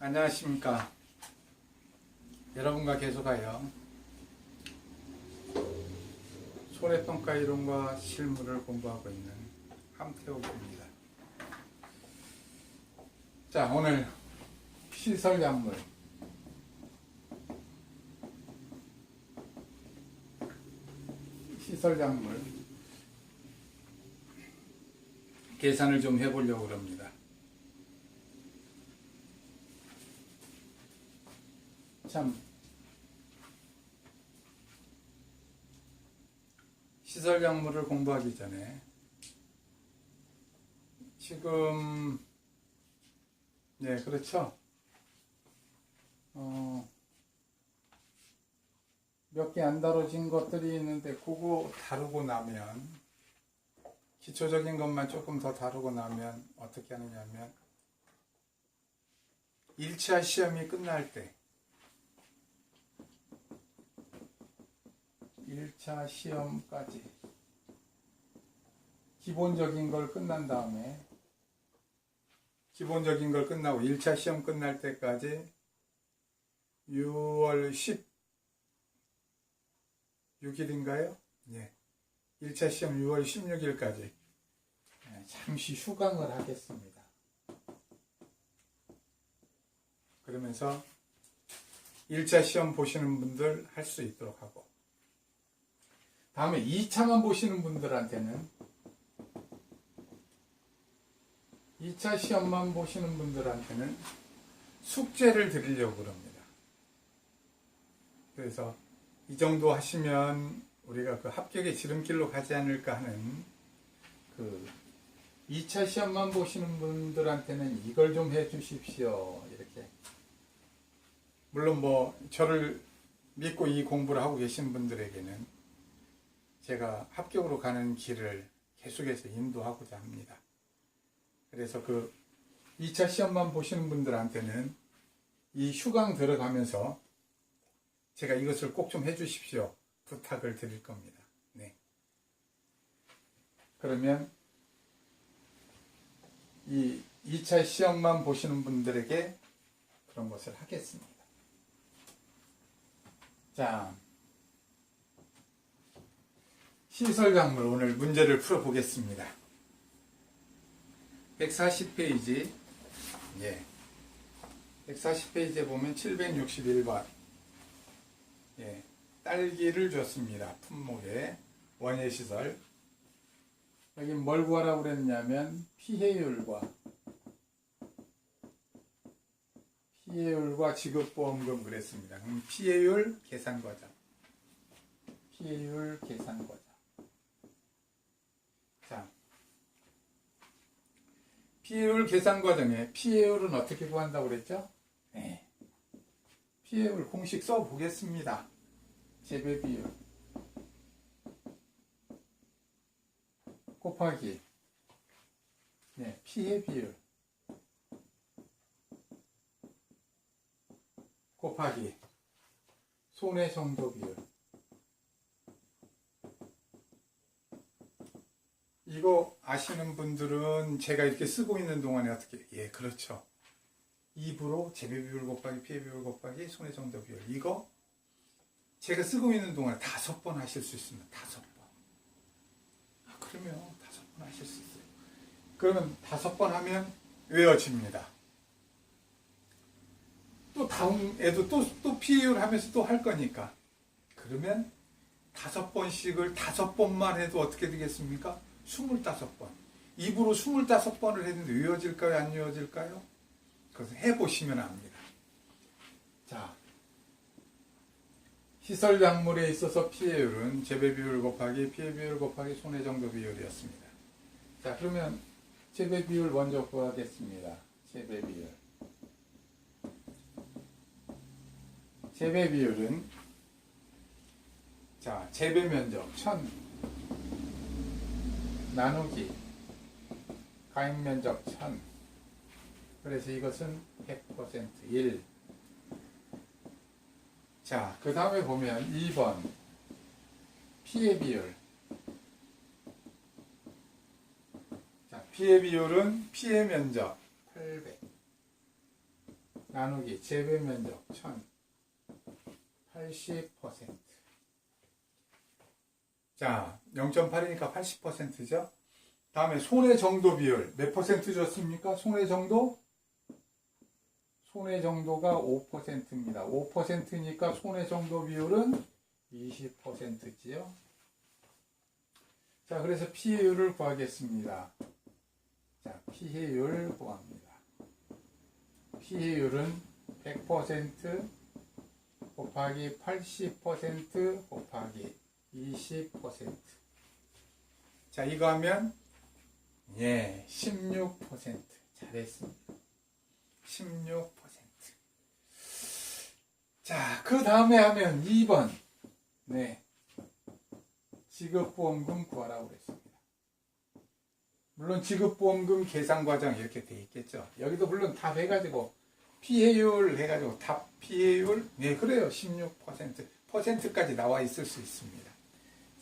안녕하십니까. 여러분과 계속하여 손해평가 이론과 실무를 공부하고 있는 함태욱입니다. 자, 오늘 시설약물 계산을 좀 해보려고 합니다. 참 시설약물을 공부하기 전에 지금 그렇죠. 몇 개 안 다뤄진 것들이 있는데 그거 다루고 나면 기초적인 것만 조금 더 다루고 나면 어떻게 하느냐면 1차 시험이 끝날 때 1차 시험까지 기본적인 걸 끝난 다음에 기본적인 걸 끝나고 1차 시험 끝날 때까지 6월 16일인가요? 예. 1차 시험 6월 16일까지 잠시 휴강을 하겠습니다. 그러면서 1차 시험 보시는 분들 할 수 있도록 하고 다음에 2차만 보시는 분들한테는 2차 시험만 보시는 분들한테는 숙제를 드리려고 합니다. 그래서 이 정도 하시면 우리가 그 합격의 지름길로 가지 않을까 하는 그 2차 시험만 보시는 분들한테는 이걸 좀 해 주십시오. 이렇게. 물론 저를 믿고 이 공부를 하고 계신 분들에게는 제가 합격으로 가는 길을 계속해서 인도하고자 합니다. 그래서 그 2차 시험만 보시는 분들한테는 이 휴강 들어가면서 제가 이것을 꼭 좀 해주십시오. 부탁을 드릴 겁니다. 네. 그러면 이 2차 시험만 보시는 분들에게 그런 것을 하겠습니다. 자, 시설약물 오늘 문제를 풀어보겠습니다. 140페이지 140페이지에 보면 761번 딸기를 줬습니다. 품목에 원예시설 여기 뭘 구하라고 그랬냐면 피해율과 지급보험금 그랬습니다. 그럼 피해율 계산 과정 자, 피해율 계산 과정에 피해율은 어떻게 구한다고 그랬죠? 피해율 공식 써보겠습니다. 재배비율 곱하기 피해비율 곱하기 손해정도비율. 이거 아시는 분들은 제가 이렇게 쓰고 있는 동안에 어떻게 그렇죠. 2부로 재배비율 곱하기 피해비율 곱하기 손해정도비율 이거 제가 쓰고 있는 동안에 5번 하실 수 있습니다. 5번. 그러면 5번 하실 수 있어요. 그러면 5번 하면 외워집니다. 또 다음에도 또 피해율 하면서 또 할 거니까. 그러면 5번씩을 5번만 해도 어떻게 되겠습니까? 25번. 입으로 25번을 했는데 외워질까요? 안 외워질까요? 그것을 해보시면 압니다. 자, 시설약물에 있어서 피해율은 재배비율 곱하기 피해비율 곱하기 손해정도 비율이었습니다. 자, 그러면 재배비율 먼저 구하겠습니다. 재배비율은 자, 재배면적 1000 나누기 가입면적 1000 그래서 이것은 100% 1. 자, 그 다음에 보면 2번 피해비율. 자, 피해비율은 피해면적 800 나누기 재배 면적 1000 80%. 자, 0.8이니까 80%죠. 다음에 손해 정도 비율 몇 퍼센트 줬습니까? 손해 정도? 손해 정도가 5%입니다. 5%니까 손해 정도 비율은 20%지요. 자, 그래서 피해율을 구하겠습니다. 자, 피해율 구합니다. 피해율은 100% 곱하기 80% 곱하기 20%. 자, 이거 하면 16%. 잘했습니다. 16%. 자, 그 다음에 하면 2번. 네. 지급보험금 구하라고 그랬습니다. 물론 지급보험금 계산 과정 이렇게 돼 있겠죠. 여기도 물론 답 해가지고 피해율 해가지고 답 피해율 네 그래요. 16% 퍼센트까지 나와 있을 수 있습니다.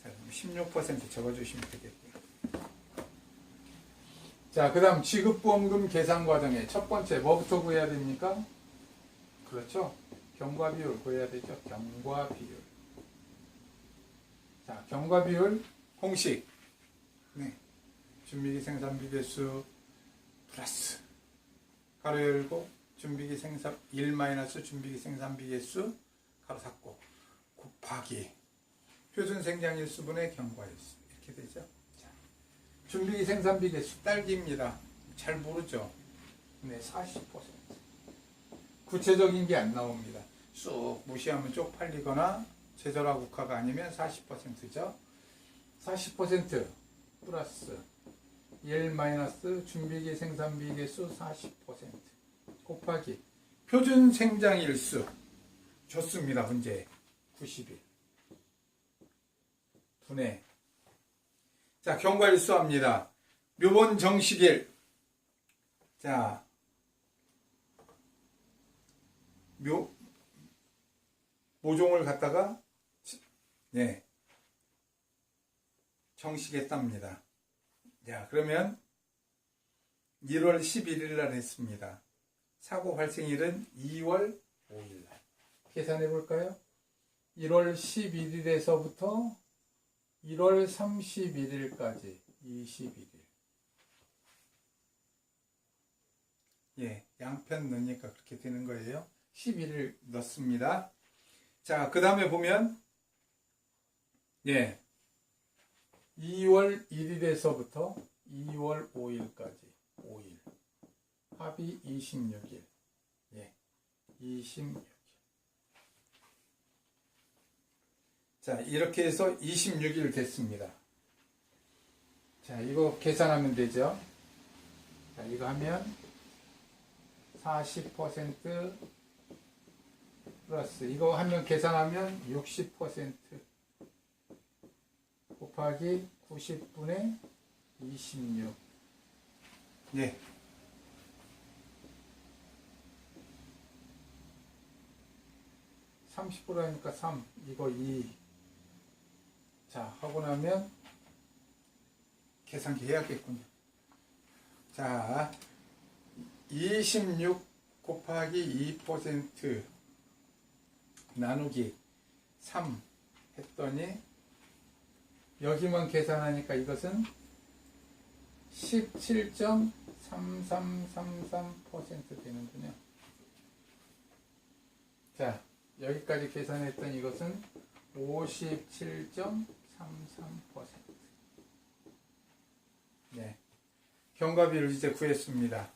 자, 16% 적어주시면 되겠고요. 자, 그 다음 지급보험금 계산 과정에 첫 번째 뭐부터 구해야 됩니까? 그렇죠. 경과비율 구해야 되죠. 경과비율. 자, 경과비율 공식. 네. 준비기 생산비 개수 플러스 가로 열고 준비기 생산 1 마이너스 준비기 생산비 개수 가로 닫고 곱하기 표준 생장일수분의 경과일수 이렇게 되죠. 자, 준비기 생산비 개수 딸기입니다. 잘 모르죠. 네, 40%. 구체적인 게 안 나옵니다. 쑥 무시하면 쪽팔리거나 제절화 국화가 아니면 40%죠. 40% 플러스 1 마이너스 준비기 생산비 개수 40% 곱하기 표준 생장일수 좋습니다. 문제 90일 분해. 자, 경과일수 합니다. 묘본 정식일. 자, 모종을 갖다가 네 정식했답니다. 자, 그러면 1월 11일 날 했습니다. 사고 발생일은 2월 5일 날. 계산해 볼까요? 1월 11일에서부터 1월 31일까지 21일. 예, 양편 넣으니까 그렇게 되는 거예요. 11일 넣습니다. 자, 그 다음에 보면 예, 2월 1일에서부터 2월 5일까지 5일 합이 26일. 예, 26일. 자, 이렇게 해서 26일 됐습니다. 자, 이거 계산하면 되죠. 자, 이거 하면 40% 플러스 이거 하면 계산하면 60% 곱하기 90분의 26. 예. (30%) 하니까 3, 이거 2. 자, 하고 나면 계산기 해야겠군요. 자, 26 곱하기 2% 나누기 3 했더니 여기만 계산하니까 이것은 17.3333% 되는군요. 자, 여기까지 계산했더니 이것은 57.33%. 네. 경과비율 이제 구했습니다.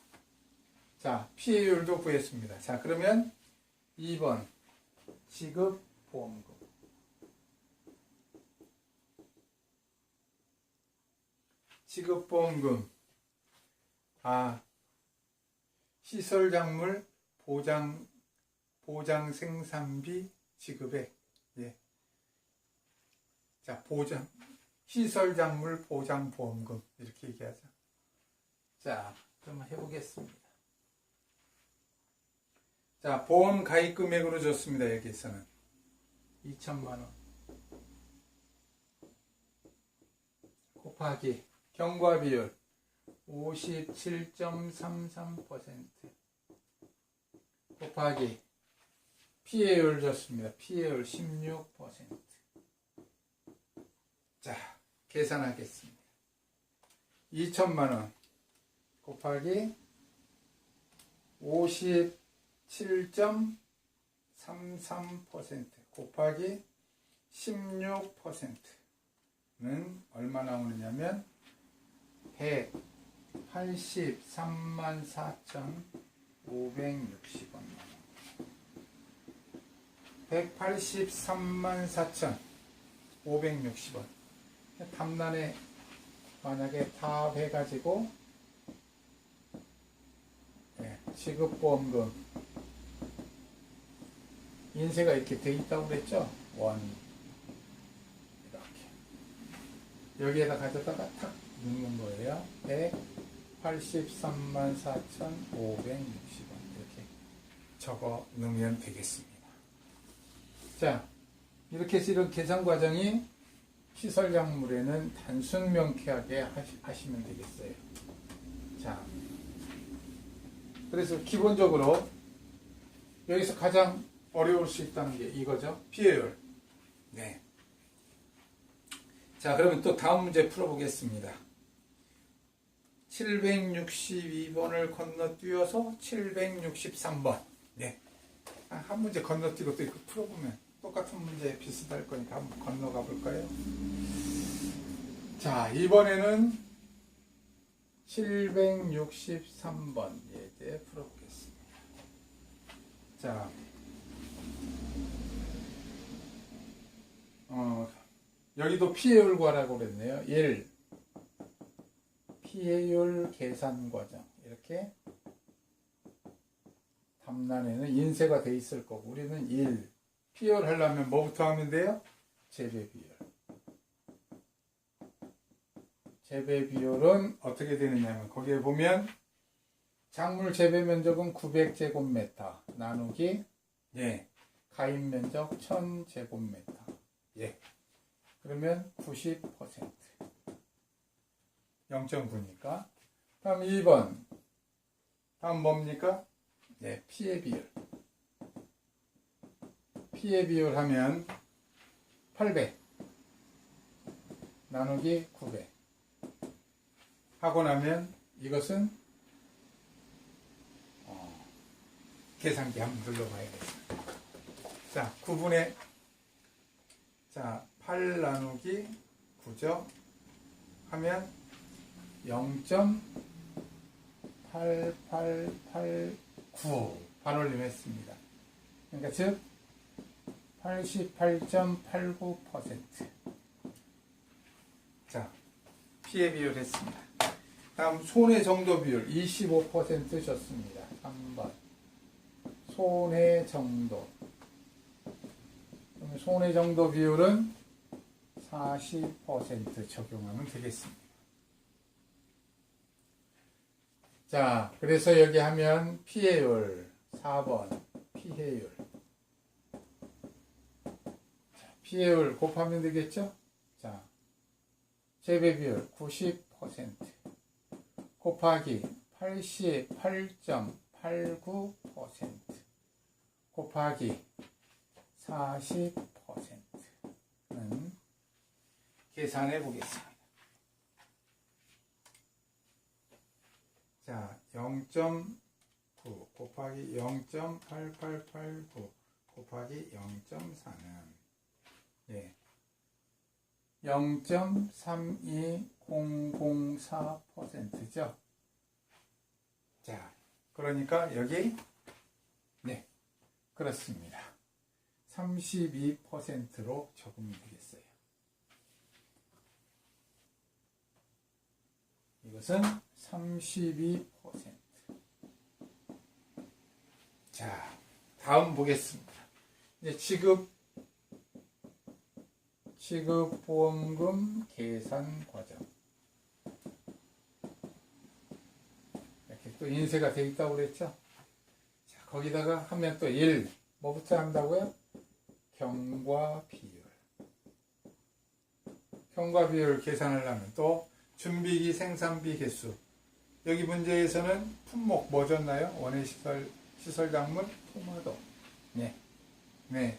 자, 피해율도 구했습니다. 자, 그러면 2번 지급보험금. 지급보험금. 시설작물 보장 생산비 지급액. 예. 자, 시설작물 보장보험금. 이렇게 얘기하죠. 자, 그럼 해보겠습니다. 자, 보험 가입 금액으로 줬습니다. 여기서는 2천만원 곱하기 경과비율 57.33% 곱하기 피해율 줬습니다. 피해율 16%. 자, 계산하겠습니다. 2천만원 곱하기 57.33% 곱하기 16%는 얼마 나오느냐면 183만4,560원. 183만4,560원. 탐란에 만약에 다 해가지고 지급보험금 인쇄가 이렇게 돼 있다고 그랬죠? 원 이렇게 여기에다 가져다가 탁 넣는 거예요. 183만4,560원 이렇게 적어 넣으면 되겠습니다. 자, 이렇게 해서 이런 계산 과정이 시설약물에는 단순 명쾌하게 하시면 되겠어요. 자, 그래서 기본적으로 여기서 가장 어려울 수 있다는 게 이거죠. 피해율. 네. 자, 그러면 또 다음 문제 풀어보겠습니다. 762번을 건너뛰어서 763번. 네. 한 문제 건너뛰고 또 이거 풀어보면 똑같은 문제 비슷할 거니까 한번 건너가 볼까요? 자, 이번에는 763번 예제 풀어보겠습니다. 자, 여기도 피해율 구하라고 그랬네요. 1. 피해율 계산 과정. 이렇게 답란에는 인쇄가 돼 있을 거고, 우리는 1. 피해율 하려면 뭐부터 하면 돼요? 재배 비율. 재배 비율은 어떻게 되느냐면, 거기에 보면 작물 재배 면적은 900제곱미터 나누기 가입 면적 1000제곱미터. 그러면 90%. 0.9니까. 다음 2번. 다음 뭡니까? 피해 비율. 피해 비율 하면 800 나누기 900 하고 나면 이것은 계산기 한번 눌러봐야겠습니다. 자, 9분의 8 나누기 9죠. 하면 0.8889 반올림했습니다. 그러니까 즉 88.89%. 자, 피해 비율 했습니다. 다음 손해 정도 비율 25% 줬습니다. 3번 손해 정도. 그럼 손해 정도 비율은 40% 적용하면 되겠습니다. 자, 그래서 여기 하면 피해율 4번 피해율. 자, 피해율 곱하면 되겠죠? 자, 재배 비율 90% 곱하기 88.89% 곱하기 40%는 계산해 보겠습니다. 자, 0.9 곱하기 0.8889 곱하기 0.4는 0.32004%죠. 자, 그러니까 여기 그렇습니다. 32%로 적으면 되겠어요. 이것은 32%. 자, 다음 보겠습니다. 이제 지급보험금 계산 과정. 이렇게 또 인쇄가 되어 있다고 그랬죠? 자, 거기다가 하면 또 1. 뭐부터 한다고요? 경과 비율. 경과 비율 계산하려면 또 준비기 생산비 개수. 여기 문제에서는 품목 뭐 줬나요? 원예시설 시설작물 토마토. 네. 네.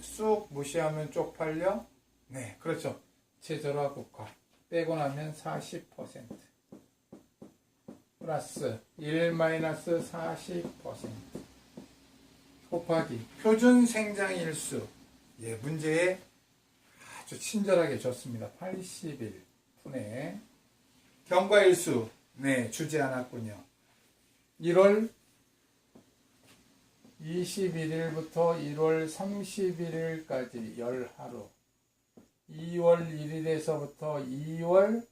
쑥 무시하면 쪽팔려? 네, 그렇죠. 최저라 국화 빼고 나면 40% 플러스 1-40% 곱하기 표준 생장일수. 예, 문제에 아주 친절하게 줬습니다. 81분의 경과일수. 네, 주지 않았군요. 1월 21일부터 1월 31일까지 10하루. 2월 1일에서부터 2월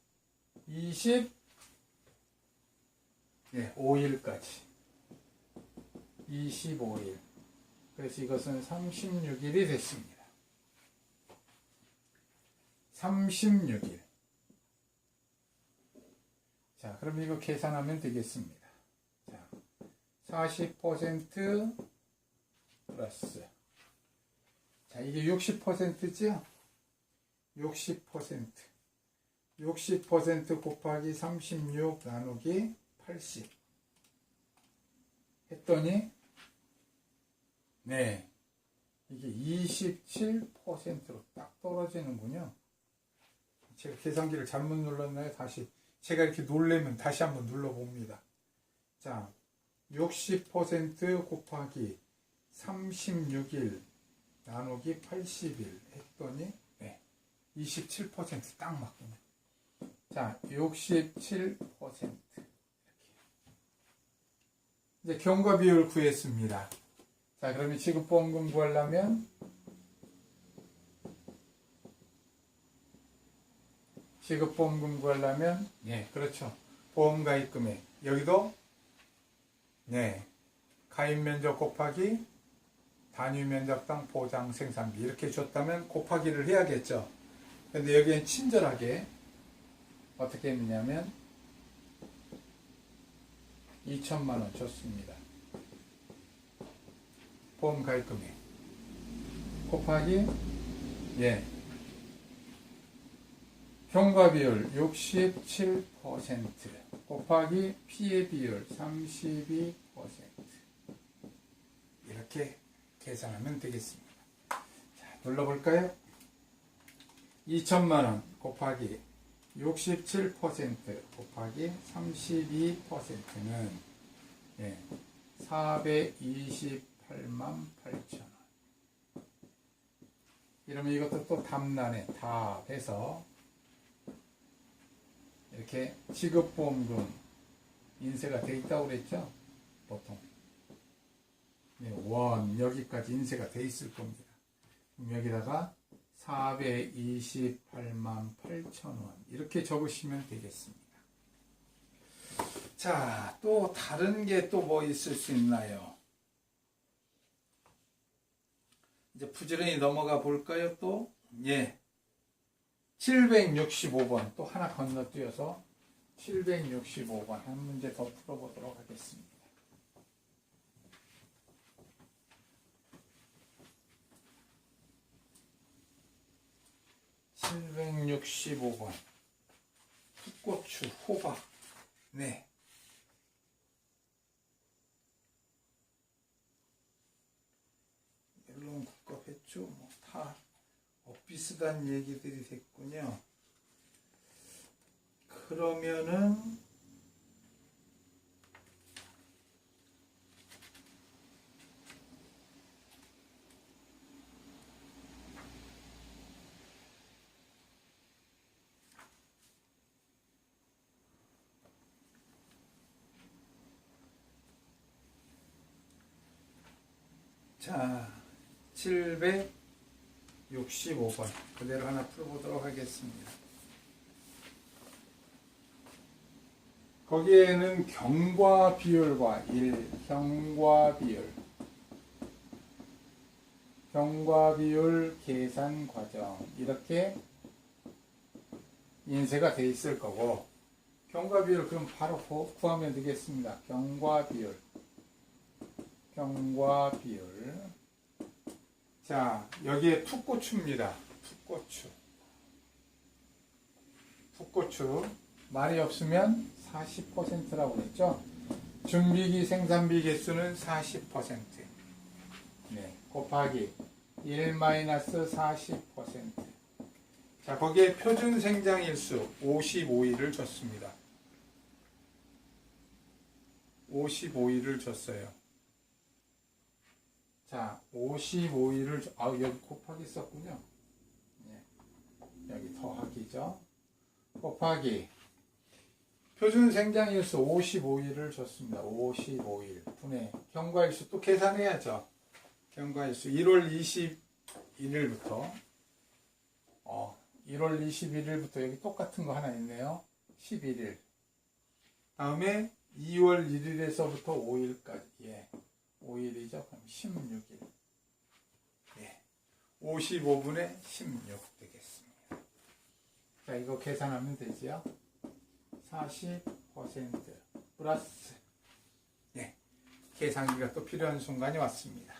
25일까지 25일. 그래서 이것은 36일이 됐습니다. 36일. 자, 그럼 이거 계산하면 되겠습니다. 자, 40% 플러스. 자, 이게 60%죠? 60%. 60% 곱하기 36 나누기 80. 했더니, 네. 이게 27%로 딱 떨어지는군요. 제가 계산기를 잘못 눌렀나요? 다시. 제가 이렇게 놀래면 다시 한번 눌러봅니다. 자, 60% 곱하기 36일 나누기 80일 했더니, 네. 27% 딱 맞군요. 자, 67%. 이렇게. 이제 경과 비율 구했습니다. 자, 그러면 지급보험금 구하려면 네, 그렇죠. 보험가입금액. 여기도 네, 가입면적 곱하기 단위면적당 보장생산비 이렇게 줬다면 곱하기를 해야겠죠. 근데 여기엔 친절하게 어떻게 했느냐면 2천만 원 줬습니다. 보험가입금액 곱하기 경과비율 67% 곱하기 피해비율 32% 이렇게 계산하면 되겠습니다. 자, 눌러볼까요? 2천만원 곱하기 67% 곱하기 32%는 428만 8천원. 이러면 이것도 또 답란에 답해서 이렇게 지급보험금 인쇄가 돼 있다고 그랬죠? 보통. 원, 여기까지 인쇄가 돼 있을 겁니다. 그럼 여기다가 428만 8천원. 이렇게 적으시면 되겠습니다. 자, 또 다른 게 또 뭐 있을 수 있나요? 이제 부지런히 넘어가 볼까요? 또? 765번 또 하나 건너뛰어서 765번 한 문제 더 풀어보도록 하겠습니다. (765번) 풋고추, 호박. 네. 멜론, 국과, 배추, 다 비슷한 얘기들이 됐군요. 그러면은 자, 765번 그대로 하나 풀어보도록 하겠습니다. 거기에는 경과 비율과 경과 비율 계산 과정 이렇게 인쇄가 돼 있을 거고, 경과 비율 그럼 바로 구하면 되겠습니다. 경과 비율. 자, 여기에 풋고추입니다. 풋고추. 말이 없으면 40%라고 그랬죠? 준비기 생산비 개수는 40%. 네, 곱하기 1-40%. 자, 거기에 표준 생장일수 55일을 줬습니다. 55일을 줬어요. 자, 55일을 여기 곱하기 썼군요. 네, 여기 더하기죠. 곱하기 표준 생장일수 55일을 줬습니다. 55일 분의 경과일수 또 계산해야죠. 경과일수 1월 21일부터 1월 21일부터 여기 똑같은 거 하나 있네요. 11일. 다음에 2월 1일에서부터 5일까지. 예. 5일이죠. 그럼 16일. 예. 55분의 16 되겠습니다. 자, 이거 계산하면 되지요. 40% 플러스. 예. 계산기가 또 필요한 순간이 왔습니다.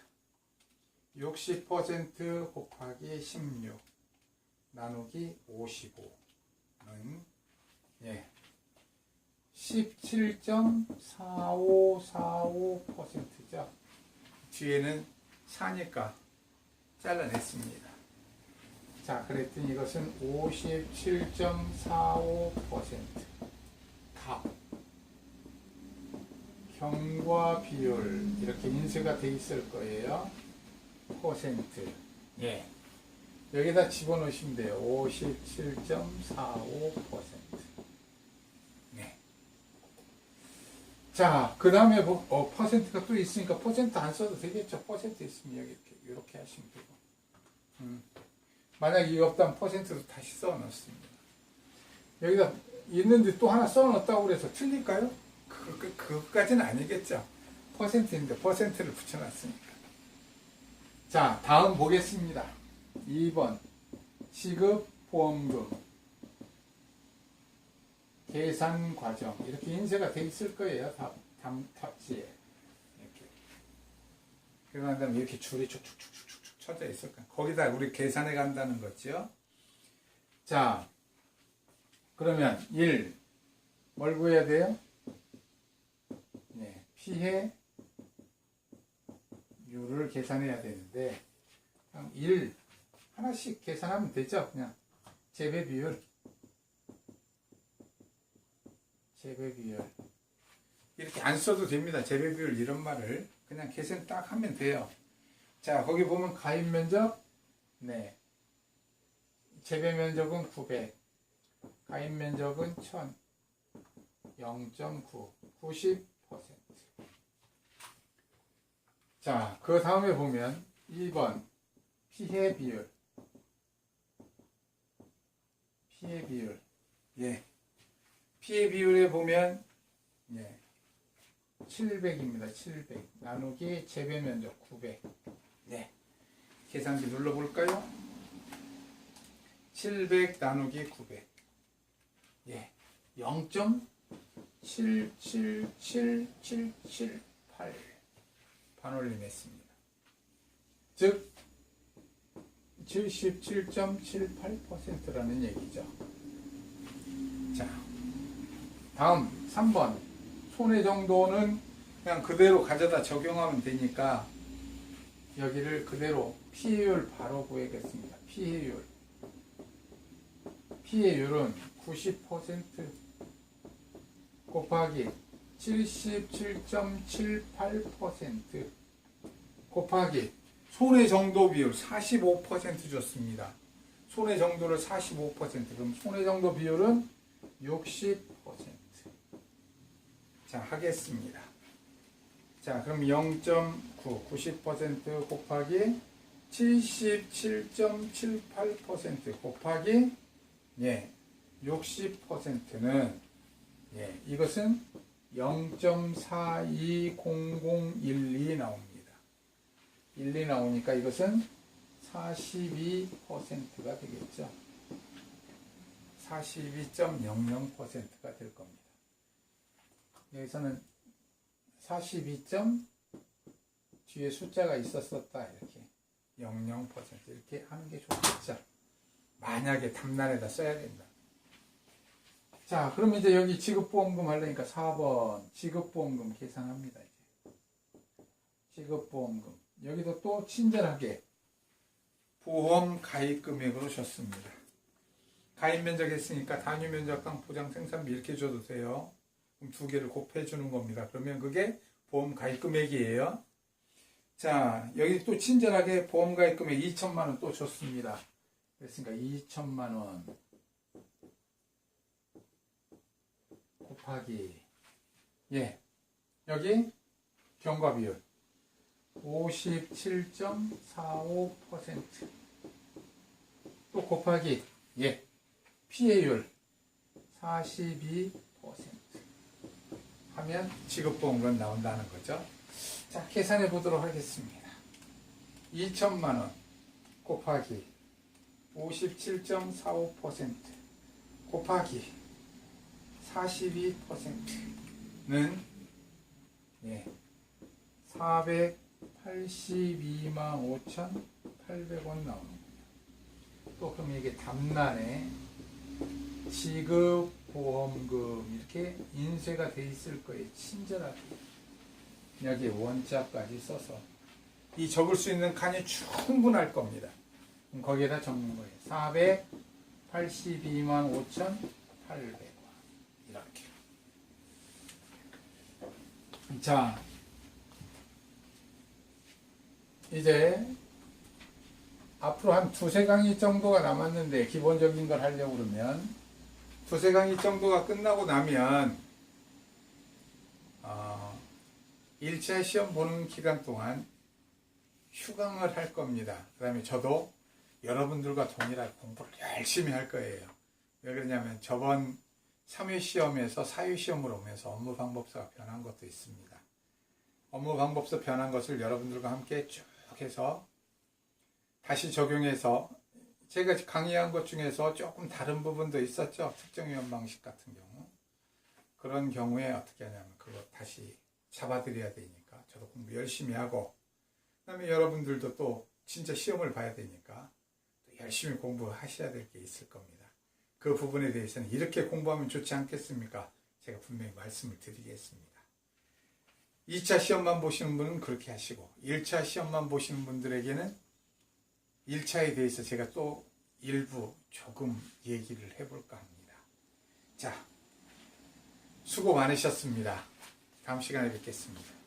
60% 곱하기 16 나누기 55는 예. 17.4545%죠. 뒤에는 4니까 잘라냈습니다. 자, 그랬더니 이것은 57.45%. 답. 경과 비율 이렇게 인쇄가 돼 있을 거예요. 퍼센트. 예. 여기다 집어넣으시면 돼요. 57.45%. 네. 자, 그 다음에 퍼센트가 또 있으니까 퍼센트 안 써도 되겠죠. 퍼센트 있으면 여기 이렇게 하시면 되고. 만약 이게 없다면 퍼센트로 다시 써 넣습니다. 여기다 있는데 또 하나 써 넣었다고 그래서 틀릴까요? 그것까지는 아니겠죠. 퍼센트인데 퍼센트를 붙여놨으니까. 자, 다음 보겠습니다. 2번 시급 보험금 계산 과정 이렇게 인쇄가 돼 있을 거예요. 답지에 이렇게. 그러고 난 다음에 이렇게 줄이 쭉쭉쭉쭉쭉 쳐져 있을 거예요. 거기다 우리 계산해 간다는 거죠. 자, 그러면 1 뭘 구해야 돼요? 네, 피해율을 계산해야 되는데 1 하나씩 계산하면 되죠. 그냥 재배 비율 이렇게 안 써도 됩니다. 재배 비율 이런 말을 그냥 계산 딱 하면 돼요. 자, 거기 보면 가입 면적 네, 재배 면적은 900, 가입 면적은 1000, 0.9, 90%. 자, 그 다음에 보면 2번 피해 비율. 예. 피해 비율에 보면, 예. 700입니다. 700. 나누기 재배 면적 900. 네. 계산기 눌러볼까요? 700 나누기 900. 예. 0.777778 반올림했습니다. 즉 77.78%라는 얘기죠. 자, 다음 3번 손해 정도는 그냥 그대로 가져다 적용하면 되니까 여기를 그대로 피해율 바로 구하겠습니다. 피해율은 90% 곱하기 77.78% 곱하기 손해 정도 비율 45% 줬습니다. 손해 정도를 45%. 그럼 손해 정도 비율은 60%. 자, 하겠습니다. 자, 그럼 0.9, 90% 곱하기 77.78% 곱하기 60%는 이것은 0.420012 나옵니다. 12 나오니까 이것은 42%가 되겠죠. 42.00%가 될 겁니다. 여기서는 42. 뒤에 숫자가 있었었다 이렇게 00% 이렇게 하는 게 좋겠죠. 만약에 답란에다 써야 된다. 자, 그럼 이제 여기 지급보험금 하려니까 4번 지급보험금 계산합니다. 이제. 지급보험금. 여기도 또 친절하게 보험 가입 금액으로 줬습니다. 가입 면적 했으니까 단위 면적당 보장 생산비 이렇게 줘도 돼요. 그럼 두 개를 곱해 주는 겁니다. 그러면 그게 보험 가입 금액이에요. 자, 여기 또 친절하게 보험 가입 금액 2천만 원 또 줬습니다. 그랬으니까 2천만 원 곱하기 여기 경과 비율 57.45% 또 곱하기 피해율 42% 하면 지급보험금 나온다는 거죠. 자, 계산해 보도록 하겠습니다. 2천만 원 곱하기 57.45% 곱하기 42%는 482만 5,800원 나오는군요. 또 그럼 이게 답란에 지급보험금 이렇게 인쇄가 돼 있을 거예요. 친절하게 여기 원자까지 써서 이 적을 수 있는 칸이 충분할 겁니다. 그럼 거기에다 적는 거예요. 482만 5,800원 이렇게. 자, 이제 앞으로 한 두세 강의 정도가 남았는데 기본적인 걸 하려고 그러면 두세 강의 정도가 끝나고 나면 1차 시험 보는 기간 동안 휴강을 할 겁니다. 그 다음에 저도 여러분들과 동일하게 공부를 열심히 할 거예요. 왜 그러냐면 저번 3회 시험에서 4회 시험으로 오면서 업무 방법서가 변한 것도 있습니다. 업무 방법서 변한 것을 여러분들과 함께 쭉 해서 다시 적용해서 제가 강의한 것 중에서 조금 다른 부분도 있었죠. 특정위원 방식 같은 경우. 그런 경우에 어떻게 하냐면 그거 다시 잡아드려야 되니까 저도 공부 열심히 하고 그 다음에 여러분들도 또 진짜 시험을 봐야 되니까 또 열심히 공부하셔야 될 게 있을 겁니다. 그 부분에 대해서는 이렇게 공부하면 좋지 않겠습니까? 제가 분명히 말씀을 드리겠습니다. 2차 시험만 보시는 분은 그렇게 하시고 1차 시험만 보시는 분들에게는 1차에 대해서 제가 또 일부 조금 얘기를 해볼까 합니다. 자, 수고 많으셨습니다. 다음 시간에 뵙겠습니다.